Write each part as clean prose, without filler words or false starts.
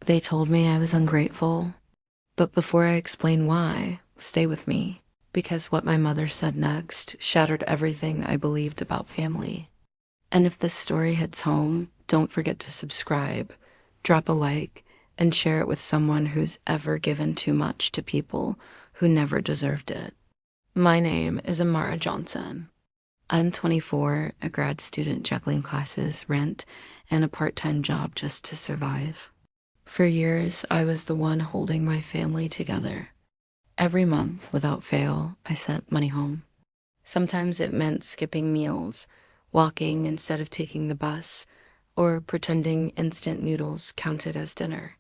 They told me I was ungrateful, but before I explain why, stay with me, because what my mother said next shattered everything I believed about family. And if this story hits home, don't forget to subscribe, drop a like, and share it with someone who's ever given too much to people who never deserved it. My name is Amara Johnson. I'm 24, a grad student juggling classes, rent, and a part-time job just to survive. For years, I was the one holding my family together. Every month, without fail, I sent money home. Sometimes it meant skipping meals, walking instead of taking the bus, or pretending instant noodles counted as dinner.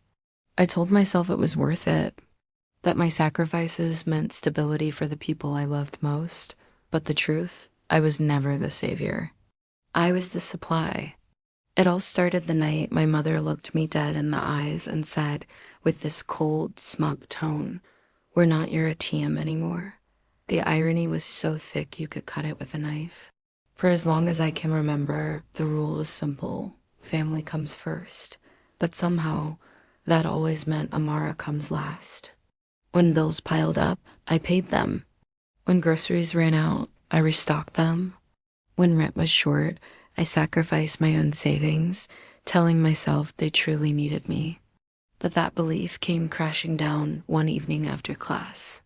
I told myself it was worth it, that my sacrifices meant stability for the people I loved most, but the truth, I was never the savior. I was the supply. It all started the night my mother looked me dead in the eyes and said, with this cold, smug tone, "We're not your ATM anymore." The irony was so thick you could cut it with a knife. For as long as I can remember, the rule was simple: family comes first. But somehow, that always meant Amara comes last. When bills piled up, I paid them. When groceries ran out, I restocked them. When rent was short, I sacrificed my own savings, telling myself they truly needed me. But that belief came crashing down one evening after class.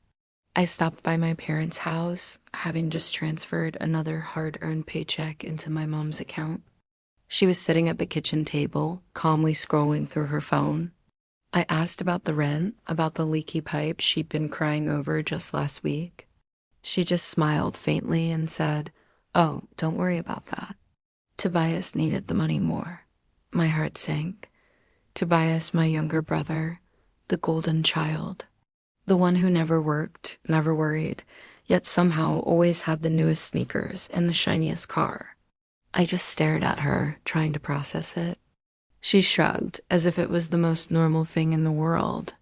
I stopped by my parents' house, having just transferred another hard-earned paycheck into my mom's account. She was sitting at the kitchen table, calmly scrolling through her phone. I asked about the rent, about the leaky pipe she'd been crying over just last week. She just smiled faintly and said, "Oh, don't worry about that." Tobias needed the money more. My heart sank. Tobias, my younger brother, the golden child, the one who never worked, never worried, yet somehow always had the newest sneakers and the shiniest car. I just stared at her, trying to process it. She shrugged, as if it was the most normal thing in the world.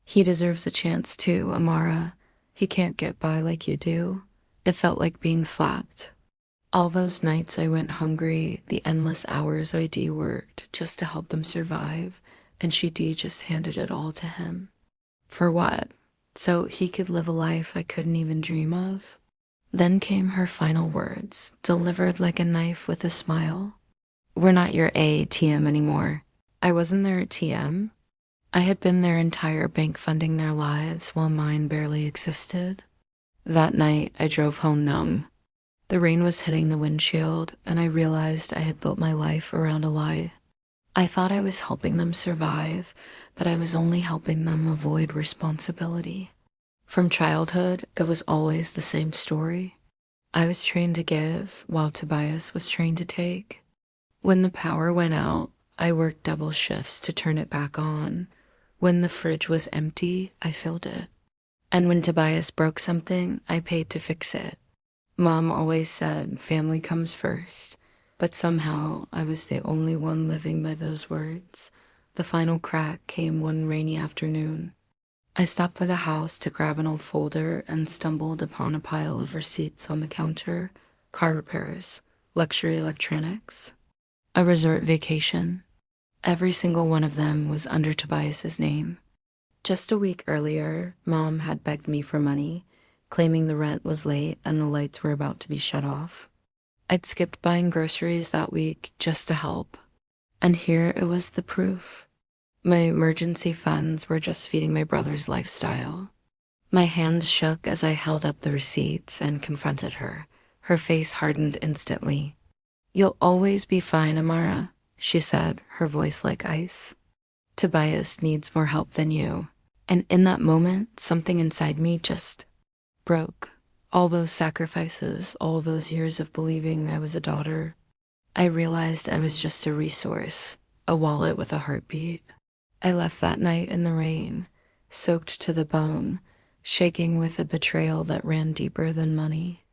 "He deserves a chance too, Amara. He can't get by like you do." It felt like being slapped. All those nights I went hungry, the endless hours ID worked just to help them survive, and she just handed it all to him. For what? So he could live a life I couldn't even dream of? Then came her final words, delivered like a knife with a smile. "We're not your ATM anymore." I wasn't their ATM. I had been their entire bank funding their lives while mine barely existed. That night, I drove home numb. The rain was hitting the windshield, and I realized I had built my life around a lie. I thought I was helping them survive, but I was only helping them avoid responsibility. From childhood, it was always the same story. I was trained to give, while Tobias was trained to take. When the power went out, I worked double shifts to turn it back on. When the fridge was empty, I filled it. And when Tobias broke something, I paid to fix it. Mom always said family comes first, but somehow I was the only one living by those words. The final crack came one rainy afternoon. I stopped by the house to grab an old folder and stumbled upon a pile of receipts on the counter: car repairs, luxury electronics, a resort vacation. Every single one of them was under Tobias's name. Just a week earlier, Mom had begged me for money, claiming the rent was late and the lights were about to be shut off. I'd skipped buying groceries that week just to help. And here it was, the proof. My emergency funds were just feeding my brother's lifestyle. My hands shook as I held up the receipts and confronted her. Her face hardened instantly. "You'll always be fine, Amara," she said, her voice like ice. "Tobias needs more help than you." And in that moment, something inside me just broke. All those sacrifices, all those years of believing I was a daughter. I realized I was just a resource, a wallet with a heartbeat. I left that night in the rain, soaked to the bone, shaking with a betrayal that ran deeper than money.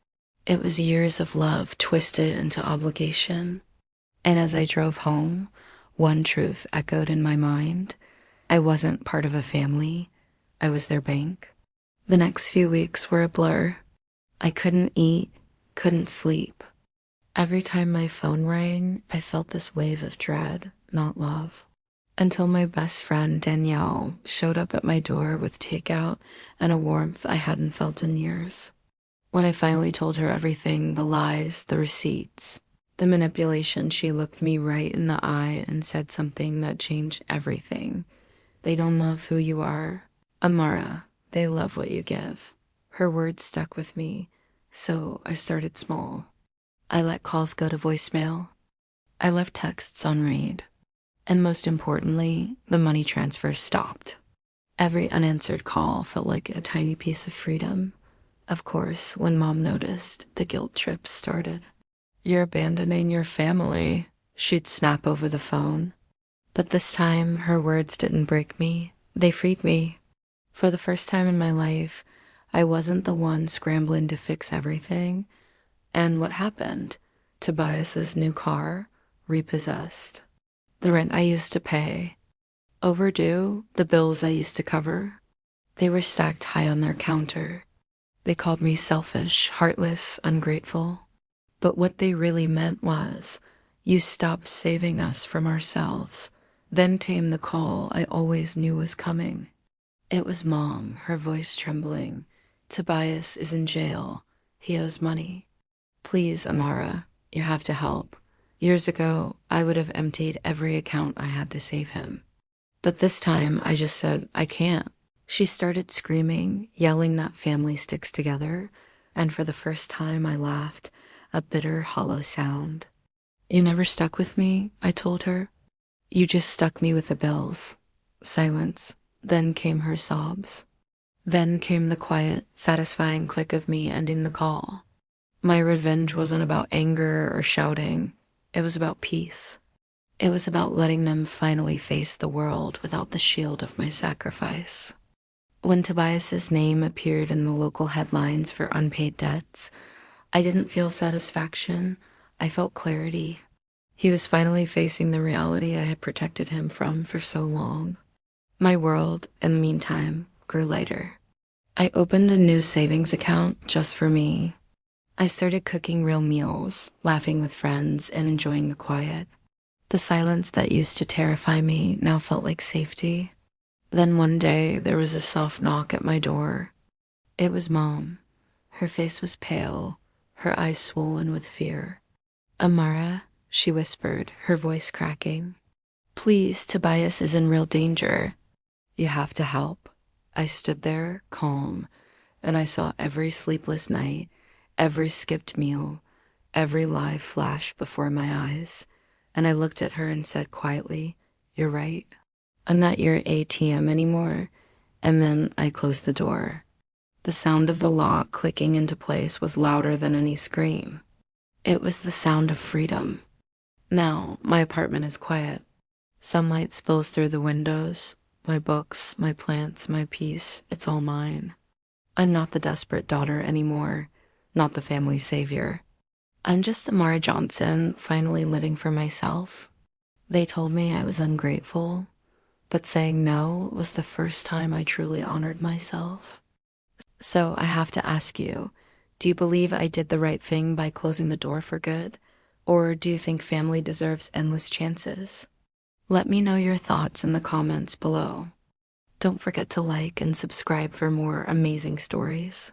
It was years of love twisted into obligation. And as I drove home, one truth echoed in my mind: I wasn't part of a family. I was their bank. The next few weeks were a blur. I couldn't eat, couldn't sleep. Every time my phone rang, I felt this wave of dread, not love. until my best friend Danielle showed up at my door with takeout and a warmth I hadn't felt in years. When I finally told her everything, the lies, the receipts, the manipulation, she looked me right in the eye and said something that changed everything. They don't love who you are, Amara. They love what you give. Her words stuck with me, so I started small. I let calls go to voicemail. I left texts on read. And most importantly, the money transfers stopped. Every unanswered call felt like a tiny piece of freedom. Of course, when Mom noticed, the guilt trip started. "You're abandoning your family," she'd snap over the phone. But this time, her words didn't break me. They freed me. For the first time in my life, I wasn't the one scrambling to fix everything. And what happened? Tobias's new car, repossessed. The rent I used to pay, overdue, the bills I used to cover. They were stacked high on their counter. They called me selfish, heartless, ungrateful. But what they really meant was, you stopped saving us from ourselves. Then came the call I always knew was coming. It was Mom, her voice trembling. "Tobias is in jail. He owes money. Please, Amara, you have to help. Years ago, I would have emptied every account I had to save him. But this time, I just said, I can't." She started screaming, yelling that family sticks together, and for the first time I laughed, a bitter, hollow sound. "You never stuck with me," I told her. "You just stuck me with the bills." Silence. Then came her sobs. Then came the quiet, satisfying click of me ending the call. My revenge wasn't about anger or shouting. It was about peace. It was about letting them finally face the world without the shield of my sacrifice. When Tobias's name appeared in the local headlines for unpaid debts, I didn't feel satisfaction. I felt clarity. He was finally facing the reality I had protected him from for so long. My world, in the meantime, grew lighter. I opened a new savings account just for me. I started cooking real meals, laughing with friends, and enjoying the quiet. The silence that used to terrify me now felt like safety. Then one day, there was a soft knock at my door. It was Mom. Her face was pale, her eyes swollen with fear. "Amara," she whispered, her voice cracking. "Please, Tobias is in real danger. You have to help." I stood there, calm, and I saw every sleepless night, every skipped meal, every lie flash before my eyes. And I looked at her and said quietly, "You're right. I'm not your ATM anymore." And then I closed the door. The sound of the lock clicking into place was louder than any scream. It was the sound of freedom. Now, my apartment is quiet. Sunlight spills through the windows. My books, my plants, my peace, it's all mine. I'm not the desperate daughter anymore, not the family savior. I'm just Amara Johnson, finally living for myself. They told me I was ungrateful, but saying no was the first time I truly honored myself. So I have to ask you, do you believe I did the right thing by closing the door for good? Or do you think family deserves endless chances? Let me know your thoughts in the comments below. Don't forget to like and subscribe for more amazing stories.